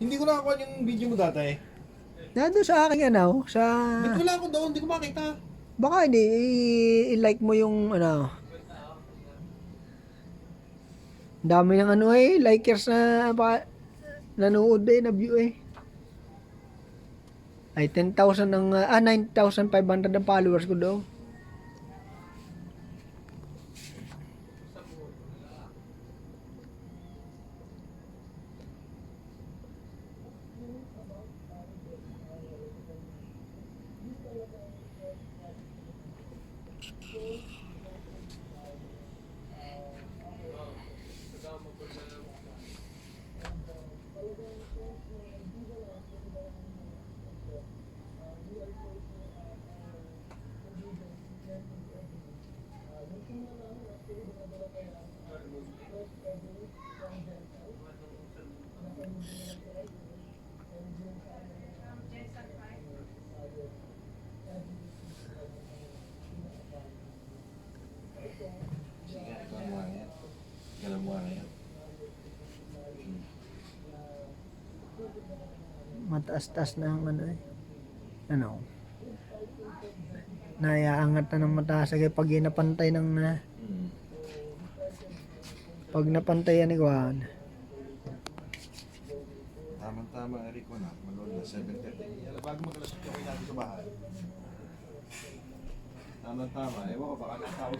Hindi ko nakakuha yung video mo dati. Nandun sa aking ano, sa... Ba't wala ako doon? Hindi ko makita. Baka hindi, i-like mo yung ano. Dami ng ano likers na nanood na view Ay 10,000 ang 9,500 ang followers ko daw. Sige, ikaw mo nga yan. Ganun mo nga yan. Mataas-taas na ang ano ano. Naiaangat na ng mataas kaya pag napantay ng pag napantay yan iguan. Tama-tama, Eric ko na. Malood na 7:30. Bago mag-alas 8 natin sa bahay. Tama-tama. Ewan ko, baka natawag.